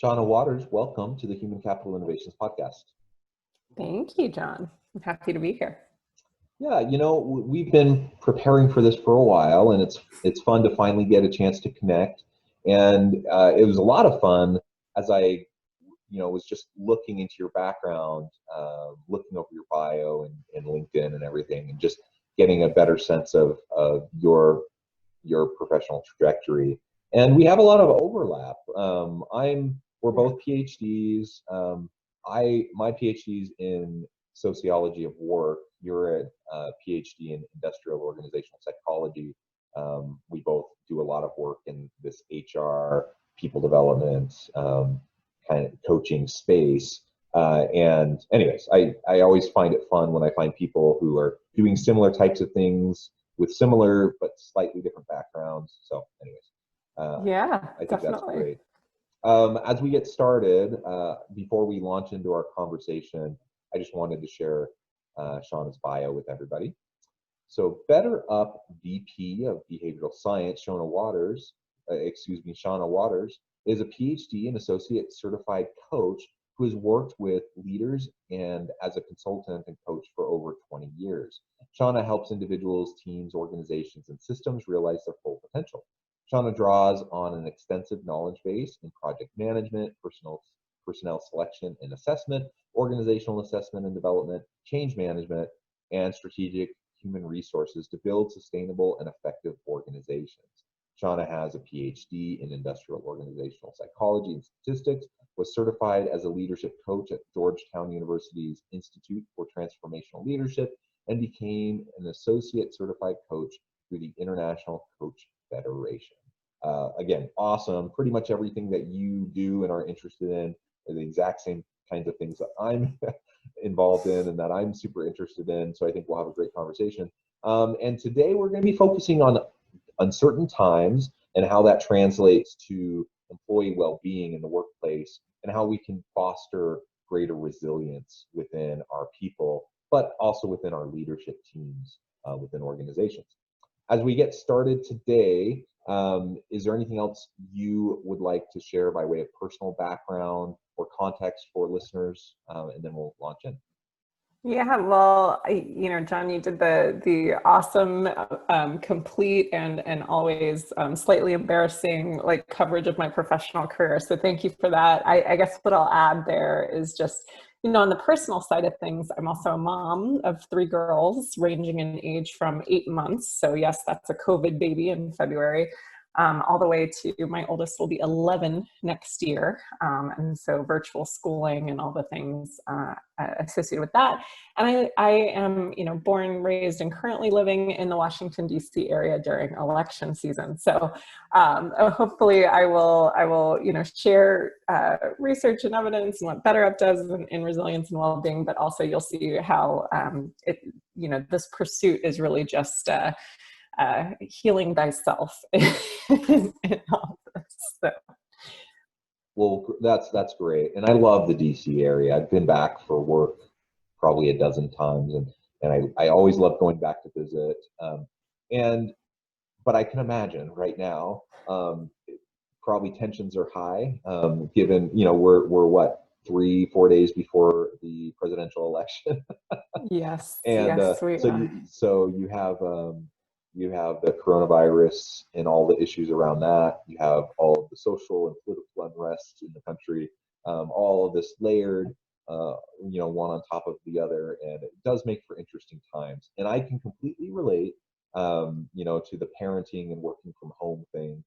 Shonna Waters, welcome to the Human Capital Innovations Podcast. Thank you, John. I'm happy to be here. Yeah, we've been preparing for this for a while, and it's fun to finally get a chance to connect. And it was a lot of fun as I, was just looking into your background, looking over your bio and LinkedIn and everything, and just getting a better sense of your professional trajectory. And we have a lot of overlap. We're both PhDs. My PhD's in sociology of work. You're a PhD in industrial organizational psychology. We both do a lot of work in this HR, people development, kind of coaching space. And anyways, I always find it fun when I find people who are doing similar types of things with similar but slightly different backgrounds. So anyways, Yeah, I think definitely. that's great. As we get started, before we launch into our conversation, I just wanted to share Shonna's bio with everybody. So Better Up VP of Behavioral Science, Shonna Waters, is a PhD and associate certified coach who has worked with leaders and as a consultant and coach for over 20 years. Shonna helps individuals, teams, organizations, and systems realize their full potential. Shonna draws on an extensive knowledge base in project management, personnel selection and assessment, organizational assessment and development, change management, and strategic human resources to build sustainable and effective organizations. Shonna has a PhD in industrial organizational psychology and statistics, was certified as a leadership coach at Georgetown University's Institute for Transformational Leadership, and became an associate certified coach through the International Coach Federation. Again, awesome. Pretty much everything that you do and are interested in are the exact same kinds of things that I'm involved in and that I'm super interested in. So I think we'll have a great conversation. And today we're going to be focusing on uncertain times and how that translates to employee well-being in the workplace and how we can foster greater resilience within our people, but also within our leadership teams within organizations. As we get started today, is there anything else you would like to share by way of personal background or context for listeners? And then we'll launch in. Yeah, well, John, you did the awesome, complete and always slightly embarrassing coverage of my professional career. So thank you for that. I guess what I'll add there is just, on the personal side of things, I'm also a mom of 3 girls ranging in age from 8 months. So yes, that's a COVID baby in February. All the way to my oldest will be 11 next year. And so virtual schooling and all the things associated with that. And I am, born, raised, and currently living in the Washington, D.C. area during election season. So hopefully I will, share research and evidence and what Better Up does in resilience and well-being, but also you'll see how this pursuit is really just healing thyself in all this. So. Well, that's great, and I love the DC area. I've been back for work probably a dozen times, and I always love going back to visit. But I can imagine right now, probably tensions are high, given we're what 3-4 days before the presidential election. Yes, and yes, we are. So you have the coronavirus and all the issues around that. You have all of the social and political unrest in the country, all of this layered, one on top of the other, and it does make for interesting times. And I can completely relate, to the parenting and working from home thing.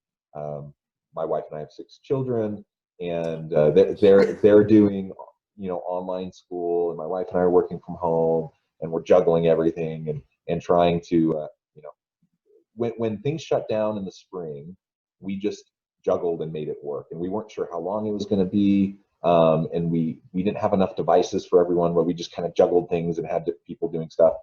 My wife and I have 6 children, and they're doing, online school, and my wife and I are working from home, and we're juggling everything and trying to, when things shut down in the spring, we just juggled and made it work, and we weren't sure how long it was going to be, and we didn't have enough devices for everyone, but we just kind of juggled things and had people doing stuff.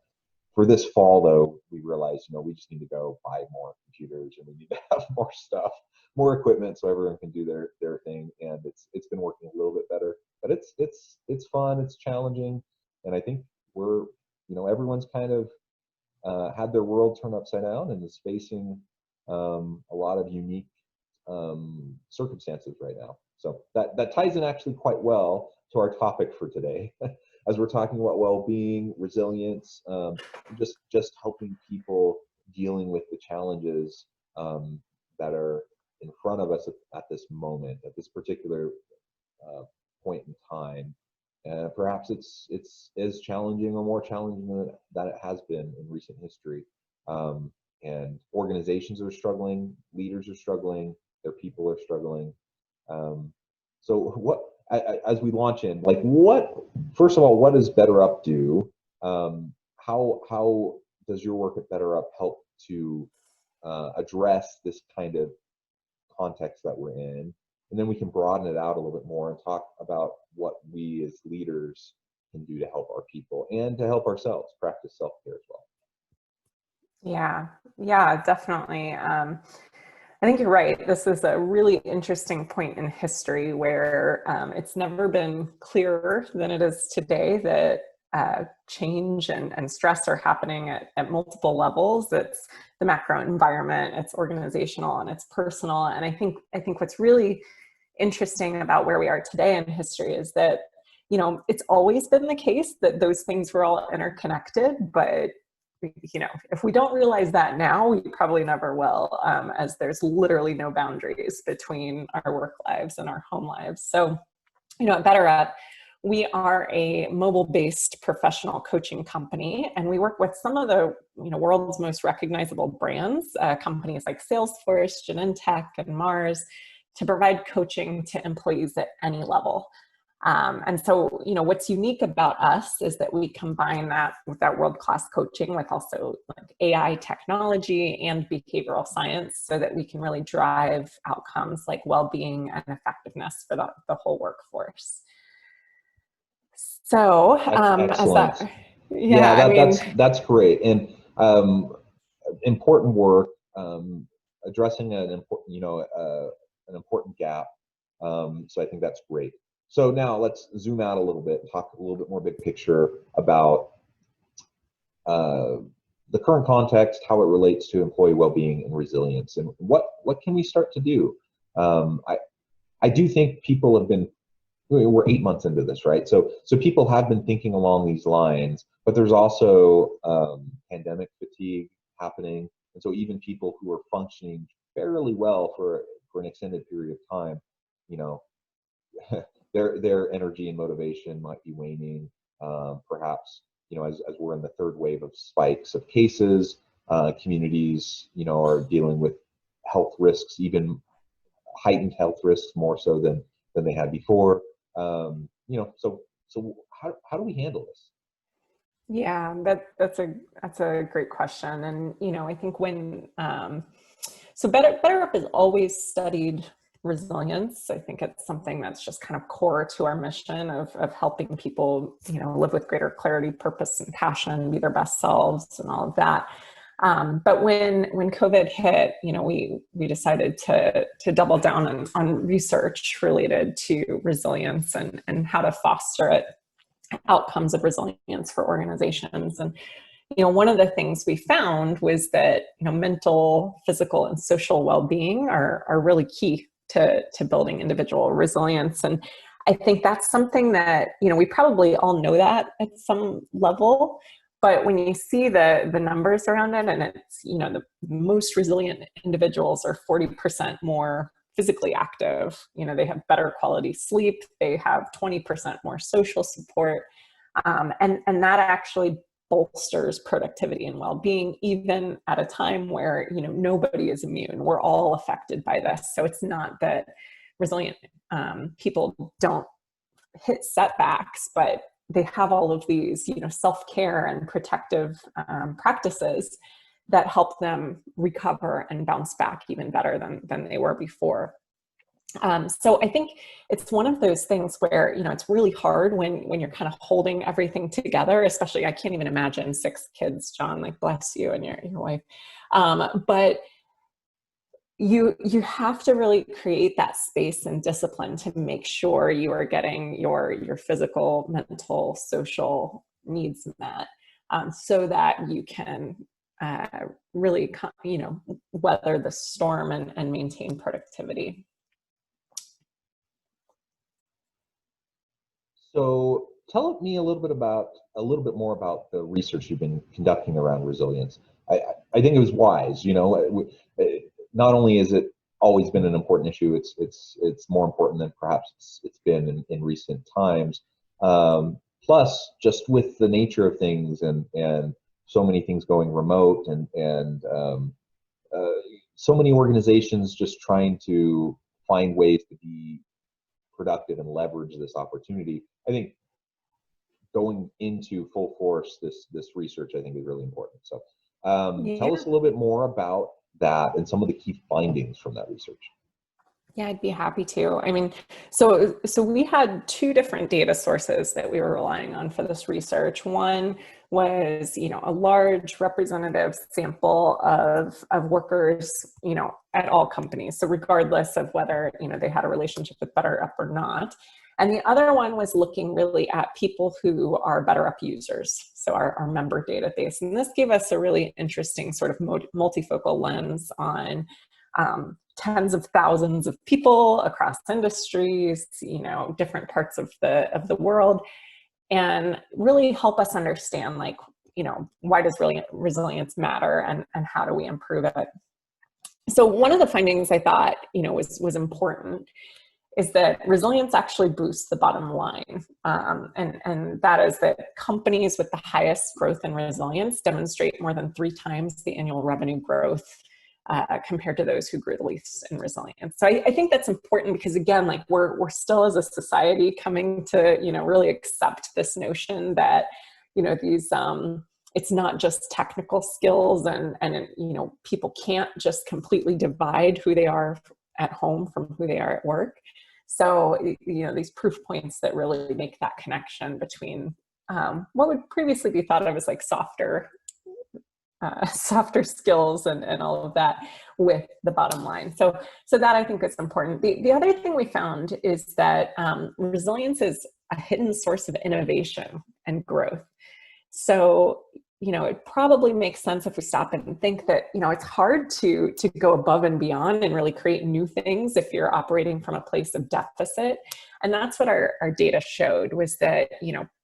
For this fall, though, we realized, we just need to go buy more computers, and we need to have more stuff, more equipment, so everyone can do their thing. And it's been working a little bit better, but it's fun, it's challenging, and I think we're, everyone's kind of had their world turned upside down and is facing a lot of unique circumstances right now. So that ties in actually quite well to our topic for today, as we're talking about well-being, resilience, just helping people dealing with the challenges that are in front of us at this moment, at this particular point in time. And perhaps it's as challenging or more challenging than it has been in recent history. And organizations are struggling, leaders are struggling, their people are struggling. So what, as we launch in, like first of all, what does BetterUp do? How does your work at BetterUp help to address this kind of context that we're in? And then we can broaden it out a little bit more and talk about what we as leaders can do to help our people and to help ourselves practice self-care as well. Yeah, definitely. I think you're right. This is a really interesting point in history where it's never been clearer than it is today that change and stress are happening at multiple levels. It's the macro environment, it's organizational, and it's personal. And I think what's really interesting about where we are today in history is that, it's always been the case that those things were all interconnected, but if we don't realize that now, we probably never will, as there's literally no boundaries between our work lives and our home lives. So, at BetterUp, we are a mobile-based professional coaching company, and we work with some of the world's most recognizable brands, companies like Salesforce, Genentech, and Mars, to provide coaching to employees at any level. And so, what's unique about us is that we combine that with that world-class coaching with also like AI technology and behavioral science so that we can really drive outcomes like well-being and effectiveness for the whole workforce. So, Excellent. That's great. And important work, addressing an important gap. So I think that's great. So now let's zoom out a little bit and talk a little bit more big picture about the current context, how it relates to employee well-being and resilience, and what can we start to do. I do think people have been, we're 8 months into this, right? So people have been thinking along these lines, but there's also pandemic fatigue happening, and so even people who are functioning fairly well for an extended period of time, their energy and motivation might be waning. Perhaps, as we're in the third wave of spikes of cases, communities, are dealing with health risks, even heightened health risks more so than they had before. So how do we handle this? Yeah, that's a great question. And, I think when, so BetterUp has always studied resilience. I think it's something that's just kind of core to our mission of helping people, live with greater clarity, purpose, and passion, be their best selves and all of that. But when COVID hit, we decided to double down on research related to resilience and how to foster it, outcomes of resilience for organizations. And one of the things we found was that mental, physical, and social well-being are really key to building individual resilience. And I think that's something that we probably all know that at some level, but when you see the numbers around it, and it's the most resilient individuals are 40% more physically active. They have better quality sleep. They have 20% more social support, and that actually bolsters productivity and well-being, even at a time where nobody is immune. We're all affected by this. So it's not that resilient people don't hit setbacks, but they have all of these self-care and protective practices that help them recover and bounce back even better than they were before. So I think it's one of those things where, it's really hard when you're kind of holding everything together, especially, I can't even imagine 6 kids, John, like bless you and your wife. But you have to really create that space and discipline to make sure you are getting your physical, mental, social needs met, so that you can really, weather the storm and maintain productivity. So tell me a little bit more about the research you've been conducting around resilience. I think it was wise. Not only is it always been an important issue, it's more important than perhaps it's been in recent times. Plus, just with the nature of things and so many things going remote and uh, so many organizations just trying to find ways to be productive and leverage this opportunity. I think going into full force this research, I think, is really important. So tell us Yeah. a little bit more about that and some of the key findings from that research. Yeah, I'd be happy to. I mean, so we had two different data sources that we were relying on for this research. One was, a large representative sample of workers, at all companies. So regardless of whether, they had a relationship with BetterUp or not. And the other one was looking really at people who are BetterUp users, so our member database. And this gave us a really interesting sort of multifocal lens on tens of thousands of people across industries, different parts of the world, and really help us understand, like, why does resilience matter, and how do we improve it? So one of the findings I thought, was important is that resilience actually boosts the bottom line. And that is that companies with the highest growth and resilience demonstrate more than 3 times the annual revenue growth compared to those who grew the least in resilience. So I think that's important because, again, like we're still as a society coming to, really accept this notion that, these, it's not just technical skills and people can't just completely divide who they are at home from who they are at work. So, these proof points that really make that connection between what would previously be thought of as like softer skills and all of that with the bottom line. So that I think is important. The other thing we found is that resilience is a hidden source of innovation and growth. So, it probably makes sense if we stop and think that, it's hard to go above and beyond and really create new things if you're operating from a place of deficit. And that's what our data showed, was that,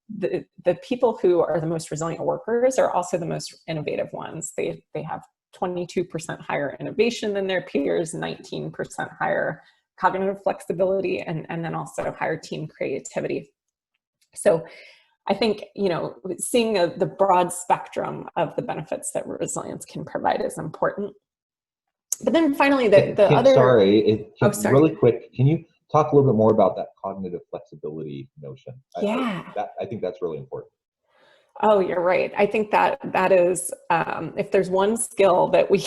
the people who are the most resilient workers are also the most innovative ones. They have 22% higher innovation than their peers, 19% higher cognitive flexibility, and then also higher team creativity. So I think, seeing the broad spectrum of the benefits that resilience can provide is important. But then finally, Sorry, sorry. really quick, can you talk a little bit more about that cognitive flexibility notion? Yeah. I think that's really important. Oh, you're right. I think that is, if there's one skill that we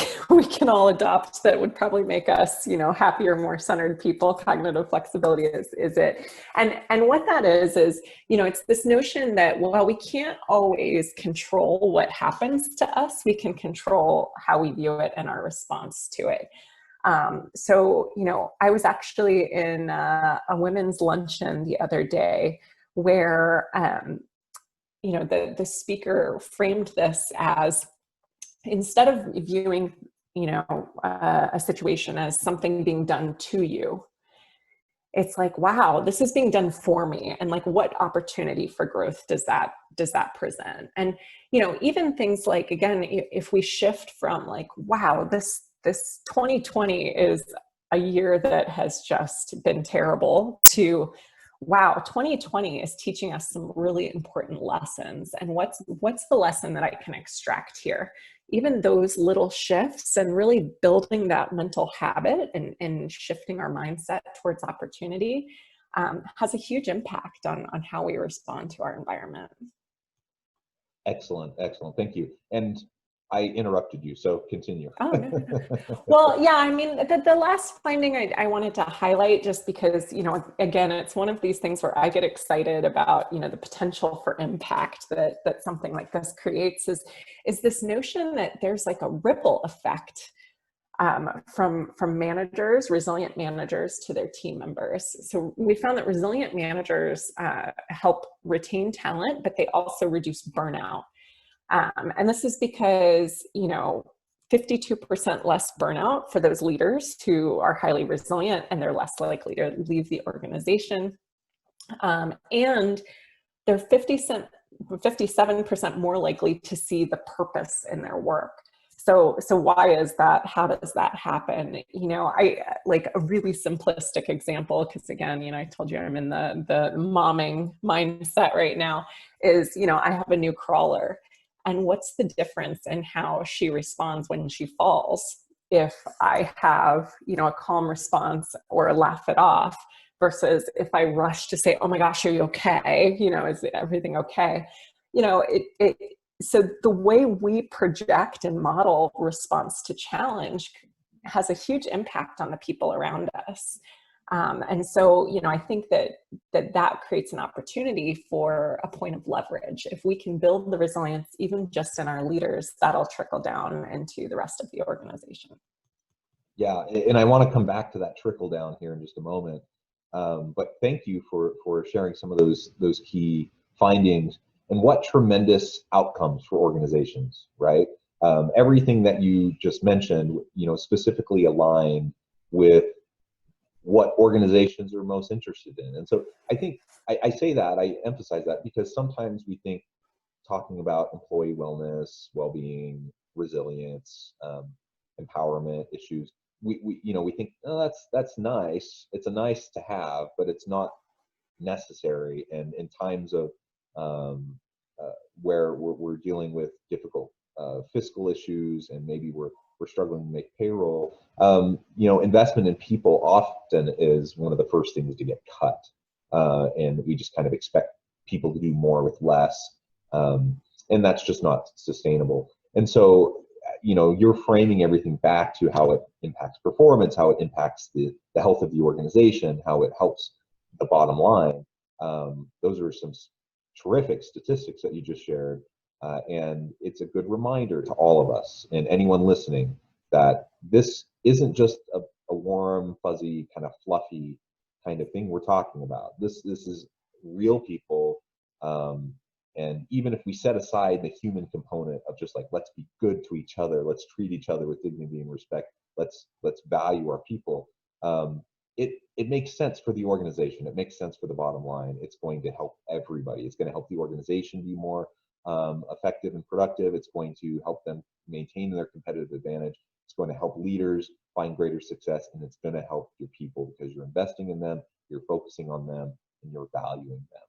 can all adopt that would probably make us, happier, more centered people, cognitive flexibility is it. And what that is, it's this notion that while we can't always control what happens to us, we can control how we view it and our response to it. So, I was actually in a women's luncheon the other day where, the speaker framed this as, instead of viewing, a situation as something being done to you, it's like, wow, this is being done for me. And like, what opportunity for growth does that present? And, even things like, again, if we shift from like, wow, this 2020 is a year that has just been terrible, to, wow, 2020 is teaching us some really important lessons. And what's the lesson that I can extract here? Even those little shifts and really building that mental habit and shifting our mindset towards opportunity has a huge impact on how we respond to our environment. Excellent. Thank you. And I interrupted you, so continue. Oh, no. Well, yeah, I mean, the last finding I wanted to highlight, just because, again, it's one of these things where I get excited about, the potential for impact that something like this creates, is this notion that there's like a ripple effect from managers, resilient managers, to their team members. So we found that resilient managers help retain talent, but they also reduce burnout. And this is because, 52% less burnout for those leaders who are highly resilient, and they're less likely to leave the organization. And they're 57% more likely to see the purpose in their work. So why is that? How does that happen? I like a really simplistic example, because again, I told you I'm in the momming mindset right now, is, I have a new crawler, and what's the difference in how she responds when she falls if I have, a calm response or laugh it off, versus if I rush to say, oh my gosh, are you okay? Is everything okay? So the way we project and model response to challenge has a huge impact on the people around us. And so, I think that creates an opportunity for a point of leverage. If we can build the resilience, even just in our leaders, that'll trickle down into the rest of the organization. Yeah, and I want to come back to that trickle down here in just a moment. But thank you for sharing some of those key findings and what tremendous outcomes for organizations, right? Everything that you just mentioned, specifically aligned with what organizations are most interested in. And so I think I say that, I emphasize that because sometimes we think talking about employee wellness, well-being, resilience, empowerment issues, we think, oh, that's nice. It's a nice to have, but it's not necessary. And in times of where we're dealing with difficult fiscal issues, and maybe we're struggling to make payroll, investment in people often is one of the first things to get cut, and we just kind of expect people to do more with less, and that's just not sustainable. And so, you're framing everything back to how it impacts performance, how it impacts the health of the organization, how it helps the bottom line. Those are some terrific statistics that you just shared. And it's a good reminder to all of us and anyone listening that this isn't just a warm, fuzzy, kind of fluffy kind of thing we're talking about. This is real people. And even if we set aside the human component of just like, let's be good to each other, let's treat each other with dignity and respect, let's value our people. It makes sense for the organization. It makes sense for the bottom line. It's going to help everybody. It's going to help the organization be more effective and productive. It's going to help them maintain their competitive advantage. It's going to help leaders find greater success, and it's going to help your people because you're investing in them, you're focusing on them, and you're valuing them.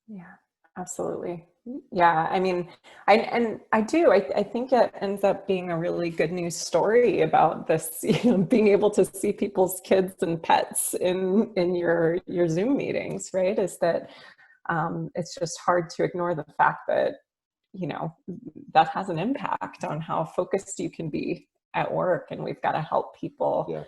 Yeah, absolutely. Yeah, I mean, I think it ends up being a really good news story about this, being able to see people's kids and pets in your Zoom meetings, right? Is that it's just hard to ignore the fact that, that has an impact on how focused you can be at work, and we've got to help people,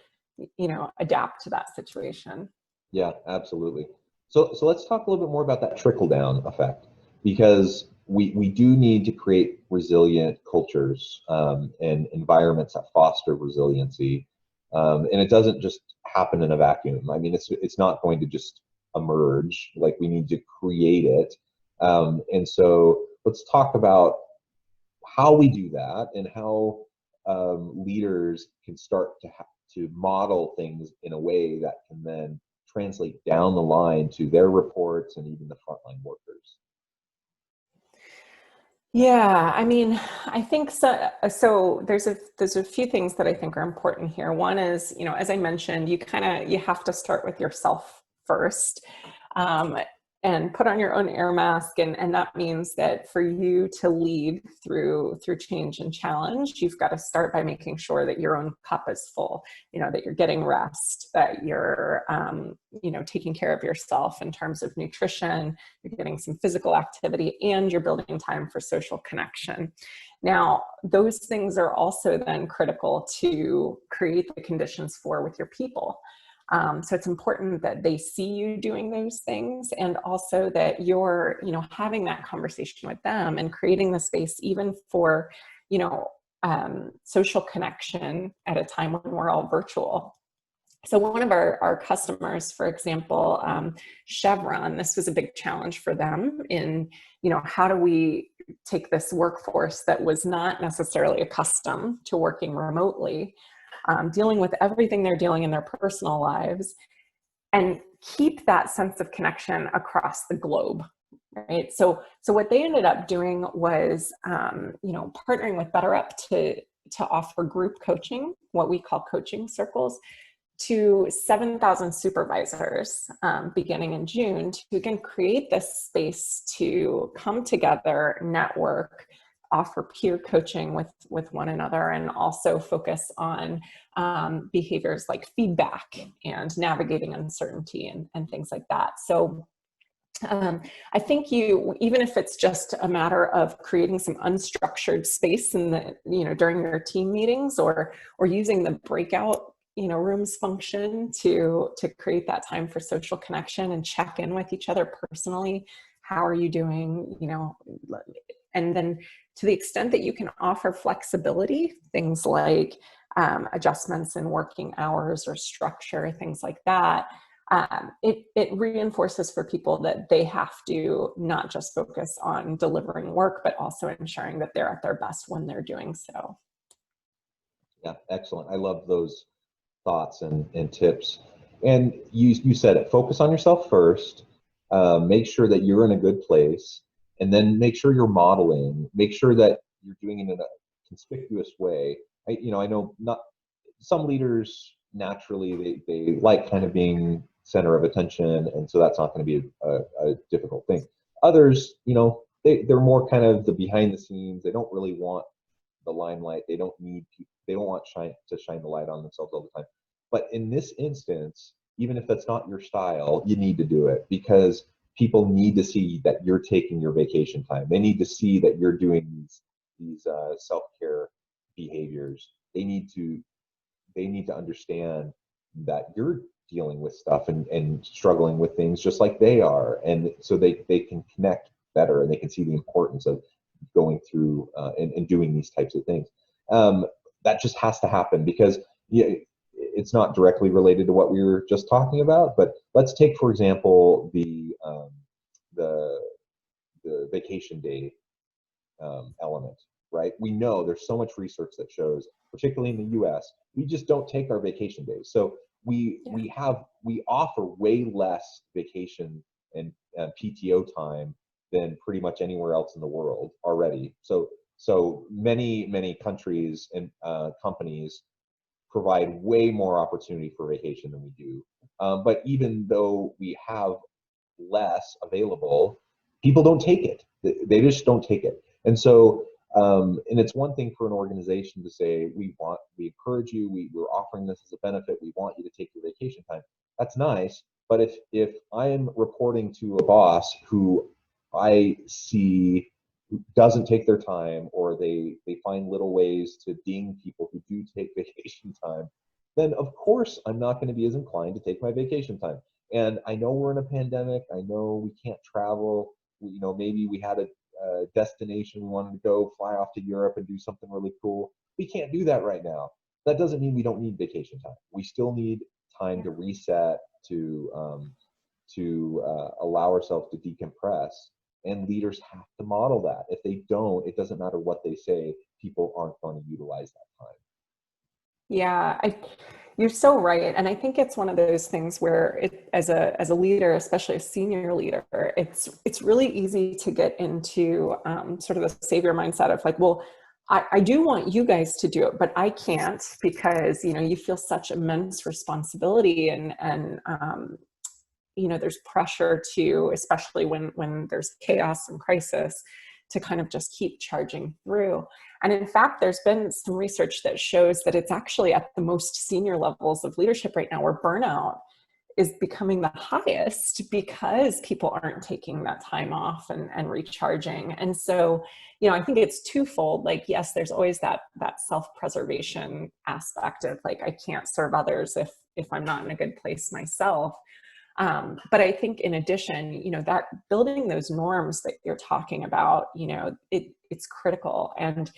adapt to that situation. Yeah, absolutely. So let's talk a little bit more about that trickle down effect, because we do need to create resilient cultures and environments that foster resiliency. And it doesn't just happen in a vacuum. I mean, it's not going to just emerge. Like, we need to create it. And so let's talk about how we do that and how leaders can start to model things in a way that can then translate down the line to their reports and even the frontline workers. Yeah, I mean, I think so. So there's a few things that I think are important here. One is, as I mentioned, you have to start with yourself first. And put on your own air mask. And that means that for you to lead through change and challenge, you've got to start by making sure that your own cup is full, that you're getting rest, that you're, taking care of yourself in terms of nutrition, you're getting some physical activity, and you're building time for social connection. Now, those things are also then critical to create the conditions for with your people. So it's important that they see you doing those things, and also that you're, having that conversation with them and creating the space even for, social connection at a time when we're all virtual. So one of our customers, for example, Chevron, this was a big challenge for them in, how do we take this workforce that was not necessarily accustomed to working remotely, dealing with everything they're dealing in their personal lives, and keep that sense of connection across the globe. Right. So what they ended up doing was, partnering with BetterUp to offer group coaching, what we call coaching circles, to 7,000 supervisors beginning in June, to again create this space to come together, network, offer peer coaching with one another, and also focus on behaviors like feedback and navigating uncertainty and things like that. So I think even if it's just a matter of creating some unstructured space in the, during your team meetings, or using the breakout, rooms function to create that time for social connection and check in with each other personally. How are you doing? And then to the extent that you can offer flexibility, things like adjustments in working hours or structure, things like that. It reinforces for people that they have to not just focus on delivering work, but also ensuring that they're at their best when they're doing so. Yeah, excellent. I love those thoughts and tips. And you said it, focus on yourself first, make sure that you're in a good place, and then make sure you're modeling, make sure that you're doing it in a conspicuous way. I know not some leaders naturally, they like kind of being center of attention, and so that's not going to be a difficult thing. Others, they're more kind of the behind the scenes. They don't really want the limelight. They don't need people. They don't want to shine the light on themselves all the time. But in this instance, even if that's not your style, you need to do it, because people need to see that you're taking your vacation time. They need to see that you're doing these self-care behaviors. They need to understand that you're dealing with stuff and struggling with things just like they are. And so they can connect better, and they can see the importance of going through and doing these types of things. That just has to happen, because it's not directly related to what we were just talking about. But let's take, for example, the vacation day element, right? We know there's so much research that shows, particularly in the US, we just don't take our vacation days. So we offer way less vacation and PTO time than pretty much anywhere else in the world already. So many countries and companies provide way more opportunity for vacation than we do. But even though we have less available, people don't take it. They just don't take it. And so, and it's one thing for an organization to say, we encourage you, we're offering this as a benefit, we want you to take your vacation time. That's nice. But if I'm reporting to a boss who I see doesn't take their time, or they find little ways to ding people who do take vacation time, then of course I'm not going to be as inclined to take my vacation time. And I know we're in a pandemic. I know we can't travel. Maybe we had a destination we wanted to go, fly off to Europe and do something really cool. We can't do that right now. That doesn't mean we don't need vacation time. We still need time to reset, to allow ourselves to decompress. And leaders have to model that. If they don't, it doesn't matter what they say, people aren't going to utilize that time. Yeah, you're so right. And I think it's one of those things where as a leader, especially a senior leader, it's really easy to get into sort of the savior mindset of like, well, I do want you guys to do it, but I can't, because, you feel such immense responsibility, and there's pressure to, especially when there's chaos and crisis, to kind of just keep charging through. And in fact, there's been some research that shows that it's actually at the most senior levels of leadership right now where burnout is becoming the highest, because people aren't taking that time off and recharging. And so, I think it's twofold. Like, yes, there's always that self-preservation aspect of like, I can't serve others if I'm not in a good place myself. But I think in addition, that building those norms that you're talking about, it's critical. And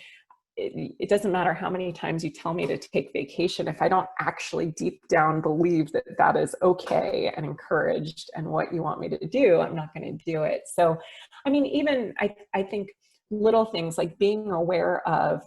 it doesn't matter how many times you tell me to take vacation, if I don't actually deep down believe that that is okay and encouraged and what you want me to do, I'm not going to do it. So, I mean, even I think little things like being aware of,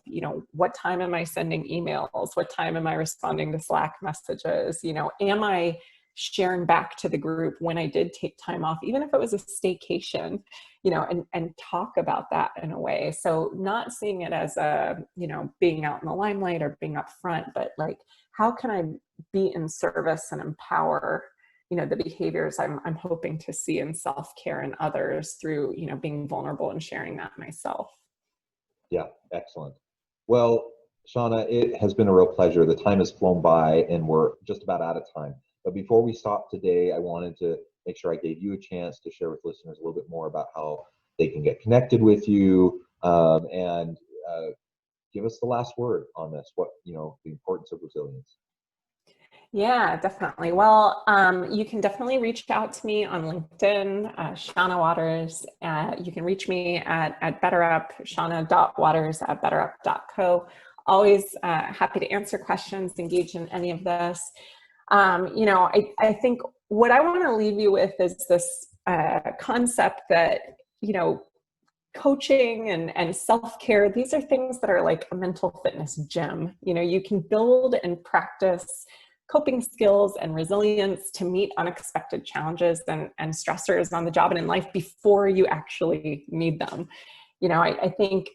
what time am I sending emails? What time am I responding to Slack messages? Am I sharing back to the group when I did take time off, even if it was a staycation, you know, and talk about that in a way. So not seeing it as a, you know, being out in the limelight or being up front, but like, how can I be in service and empower, you know, the behaviors I'm hoping to see in self-care and others through, you know, being vulnerable and sharing that myself. Yeah, excellent. Well, Shonna, it has been a real pleasure. The time has flown by and we're just about out of time. But before we stop today, I wanted to make sure I gave you a chance to share with listeners a little bit more about how they can get connected with you, and give us the last word on this. What, you know, the importance of resilience. Yeah, definitely. Well, you can definitely reach out to me on LinkedIn, Shonna Waters. You can reach me at BetterUp, shonna.waters@betterup.co. Always happy to answer questions, engage in any of this. You know, I think what I want to leave you with is this concept that, you know, coaching and self-care, these are things that are like a mental fitness gym. You know, you can build and practice coping skills and resilience to meet unexpected challenges and stressors on the job and in life before you actually need them. You know, I think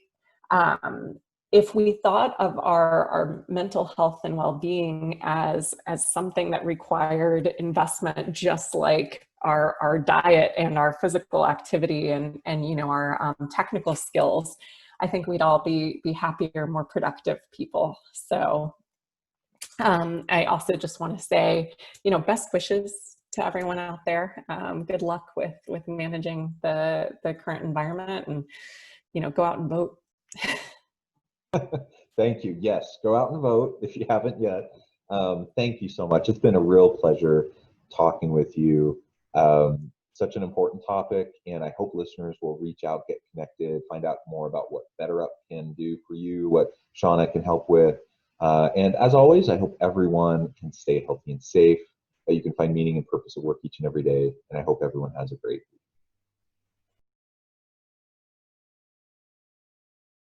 if we thought of our mental health and well-being as something that required investment, just like our diet and our physical activity and you know, our technical skills, I think we'd all be happier, more productive people. So I also just want to say, you know, best wishes to everyone out there. Good luck with managing the current environment, and, you know, go out and vote. Thank you. Yes, go out and vote if you haven't yet. Thank you so much. It's been a real pleasure talking with you. Such an important topic, and I hope listeners will reach out, get connected, find out more about what BetterUp can do for you, what Shonna can help with. And as always, I hope everyone can stay healthy and safe, that you can find meaning and purpose at work each and every day, and I hope everyone has a great week.